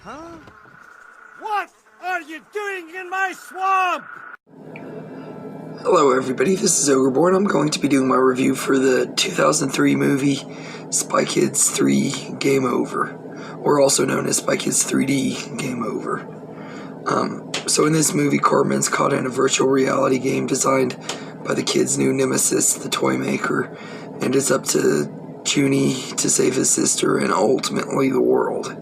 Huh? What are you doing in my swamp? Hello everybody, this is Ogreborn. I'm going to be doing my review for the 2003 movie Spy Kids 3 Game Over, or also known as Spy Kids 3D Game Over. So in this movie, Cartman's caught in a virtual reality game designed by the kid's new nemesis, the Toy Maker, and it's up to Junie to save his sister and ultimately the world.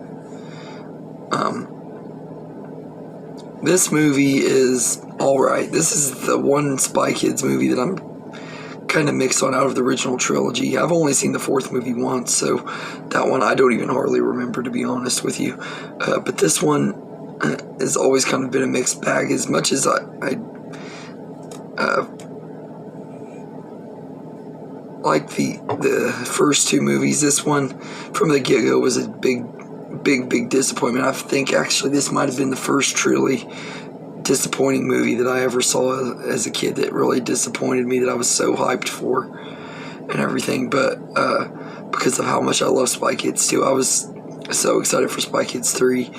This movie is alright. This is the one Spy Kids movie that I'm kind of mixed on out of the original trilogy. I've only seen the fourth movie once, so that one I don't even hardly remember, to be honest with you. But this one has always kind of been a mixed bag. As much as I like the first two movies, this one from the get-go was a big disappointment. I think actually this might have been the first truly disappointing movie that I ever saw as a kid that really disappointed me, that I was so hyped for and everything. But because of how much I love Spy Kids 2, I was so excited for Spy Kids 3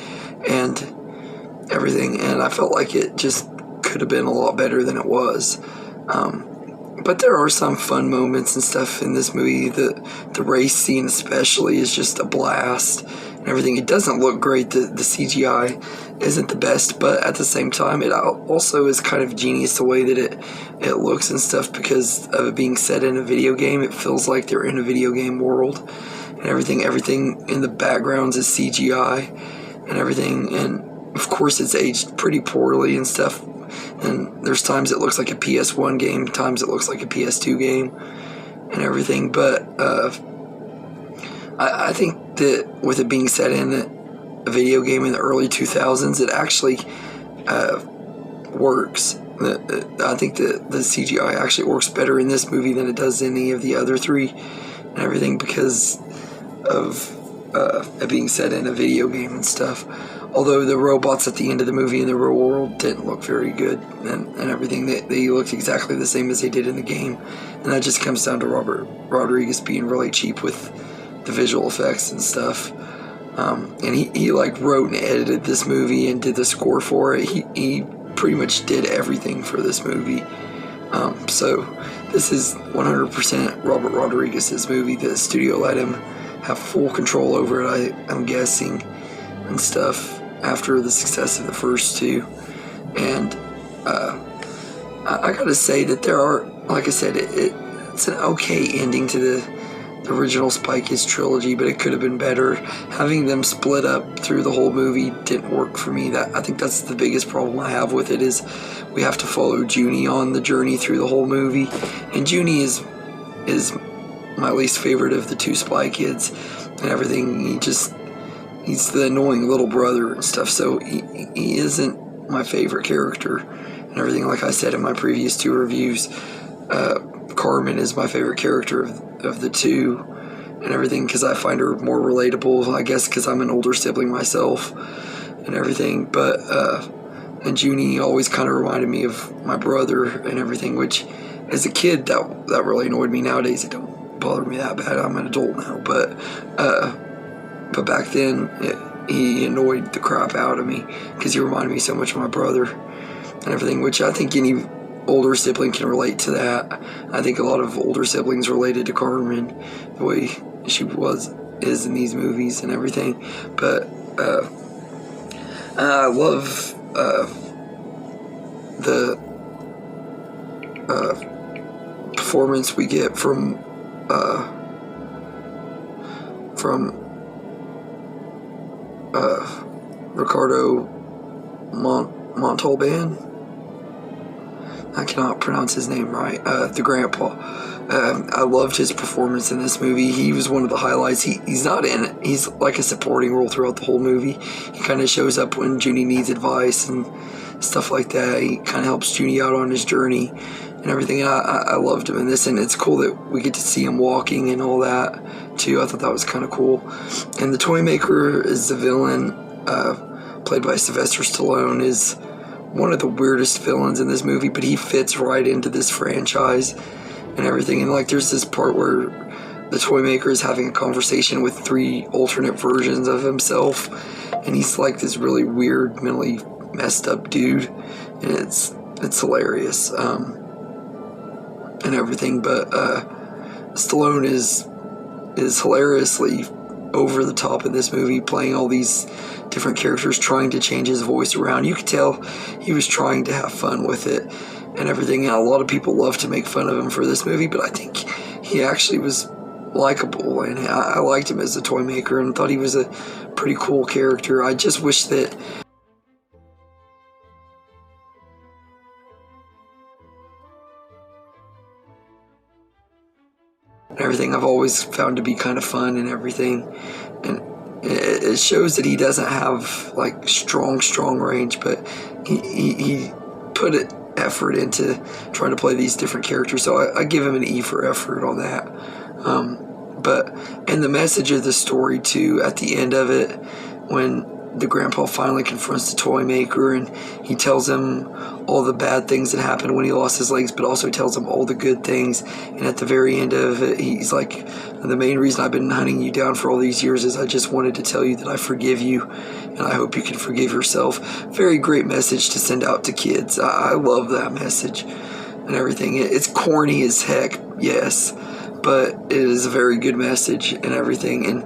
and everything, and I felt like it just could have been a lot better than it was. But there are some fun moments and stuff in this movie. The race scene especially is just a blast and everything. It doesn't look great. The CGI isn't the best, but at the same time, it also is kind of genius the way that it looks and stuff, because of it being set in a video game. It feels like they're in a video game world and everything. Everything in the backgrounds is CGI and everything, and of course it's aged pretty poorly and stuff. And there's times it looks like a PS1 game, times it looks like a PS2 game and everything. But I think that with it being set in a video game in the early 2000s, it actually works. I think that the CGI actually works better in this movie than it does in any of the other three and everything, because of it being set in a video game and stuff. Although the robots at the end of the movie in the real world didn't look very good and everything. They looked exactly the same as they did in the game. And that just comes down to Robert Rodriguez being really cheap with the visual effects and stuff. And he like wrote and edited this movie and did the score for it. He pretty much did everything for this movie. So this is 100% Robert Rodriguez's movie. The studio let him have full control over it, I'm guessing, and stuff, after the success of the first two. And I gotta say that there are, like I said, it's an okay ending to the original Spy Kids trilogy, but it could have been better. Having them split up through the whole movie didn't work for me. I think that's the biggest problem I have with it, is we have to follow Junie on the journey through the whole movie, and Junie is my least favorite of the two Spy Kids and everything. He's the annoying little brother and stuff, so he isn't my favorite character and everything. Like I said in my previous two reviews, Cartman is my favorite character of the two and everything, because I find her more relatable, I guess because I'm an older sibling myself and everything. But and Junie always kind of reminded me of my brother and everything, which as a kid that really annoyed me. Nowadays it don't bother me that bad. I'm an adult now, but back then he annoyed the crap out of me because he reminded me so much of my brother and everything, which I think any older sibling can relate to that. I think a lot of older siblings related to Cartman the way she is in these movies and everything. But I love the performance we get from Ricardo Montalban. I cannot pronounce his name right. The grandpa. I loved his performance in this movie. He was one of the highlights. He's not in it. He's like a supporting role throughout the whole movie. He kind of shows up when Junie needs advice and stuff like that. He kind of helps Junie out on his journey and everything. And I loved him in this, and it's cool that we get to see him walking and all that too. I thought that was kind of cool. And the Toy Maker is the villain, played by Sylvester Stallone, is one of the weirdest villains in this movie, but he fits right into this franchise and everything. And like there's this part where the toy maker is having a conversation with 3 alternate versions of himself, and he's like this really weird, mentally messed up dude, and it's hilarious, and everything. But Stallone is hilariously over the top in this movie, playing all these different characters, trying to change his voice around. You could tell he was trying to have fun with it and everything, and a lot of people love to make fun of him for this movie, but I think he actually was likable, and I liked him as a toy maker and thought he was a pretty cool character. I just wish that everything I've always found to be kind of fun and everything, and it shows that he doesn't have like strong range, but he put effort into trying to play these different characters, so I give him an E for effort on that. And the message of the story too, at the end of it, when the grandpa finally confronts the toy maker and he tells him all the bad things that happened when he lost his legs, but also tells him all the good things, and at the very end of it he's like, the main reason I've been hunting you down for all these years is I just wanted to tell you that I forgive you and I hope you can forgive yourself. Very great message to send out to kids. I love that message and everything. It's corny as heck, yes, but it is a very good message and everything, and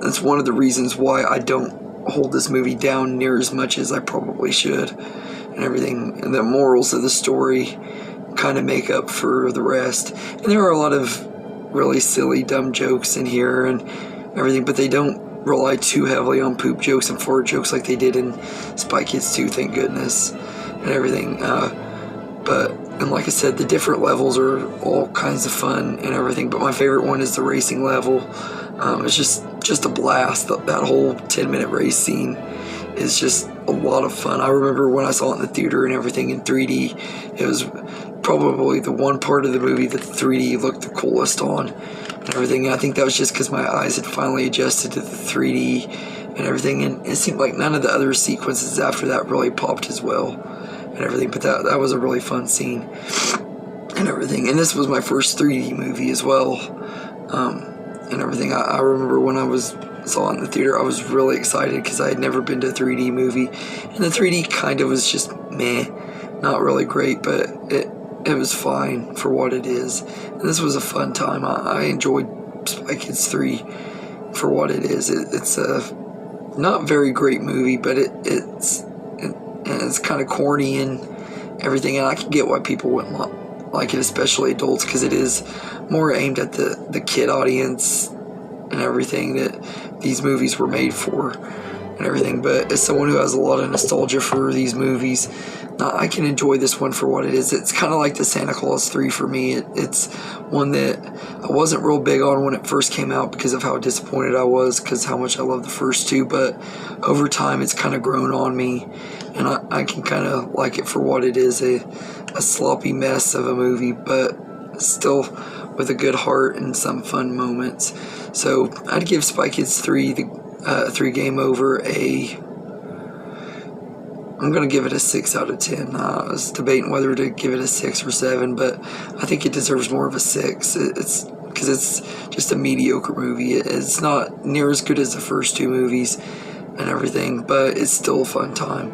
that's one of the reasons why I don't hold this movie down near as much as I probably should and everything. And the morals of the story kind of make up for the rest. And there are a lot of really silly, dumb jokes in here and everything, but they don't rely too heavily on poop jokes and fart jokes like they did in Spy Kids 2, thank goodness, and everything. And like I said, the different levels are all kinds of fun and everything, but my favorite one is the racing level. It's just a blast. That whole 10-minute race scene is just a lot of fun. I remember when I saw it in the theater and everything in 3D, it was probably the one part of the movie that the 3D looked the coolest on and everything. And I think that was just because my eyes had finally adjusted to the 3D and everything, and it seemed like none of the other sequences after that really popped as well and everything, but that was a really fun scene and everything. And this was my first 3D movie as well, and everything. I remember when I saw it in the theater, I was really excited because I had never been to a 3D movie, and the 3D kind of was just meh, not really great, but it was fine for what it is. And this was a fun time. I enjoyed Spy Kids 3 for what it is. It's a not very great movie, but it's kind of corny and everything, and I can get why people wouldn't like it, especially adults, because it is more aimed at the kid audience and everything that these movies were made for and everything. But as someone who has a lot of nostalgia for these movies, I can enjoy this one for what it is. It's kind of like the Santa Claus 3 for me. It's one that I wasn't real big on when it first came out because of how disappointed I was, because how much I love the first two, but over time it's kind of grown on me, and I can kind of like it for what it is, a sloppy mess of a movie, but still with a good heart and some fun moments. So I'd give Spy Kids 3, the 3 Game Over, I'm going to give it a 6 out of 10. I was debating whether to give it a 6 or 7, but I think it deserves more of a 6. It's because it's just a mediocre movie. It's not near as good as the first 2 movies and everything, but it's still a fun time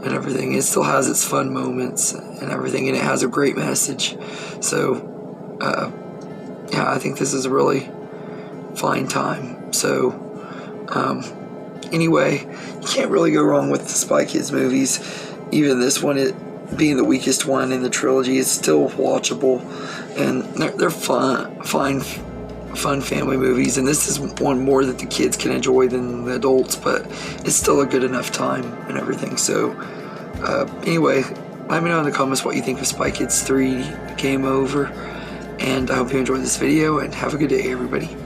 and everything. It still has its fun moments and everything, and it has a great message. So, yeah, I think this is a really fine time. So, anyway, you can't really go wrong with the Spy Kids movies. Even this one, it being the weakest one in the trilogy, is still watchable, and they're fun family movies. And this is one more that the kids can enjoy than the adults, but it's still a good enough time and everything. So, anyway, let me know in the comments what you think of Spy Kids 3 Game Over, and I hope you enjoyed this video, and have a good day, everybody.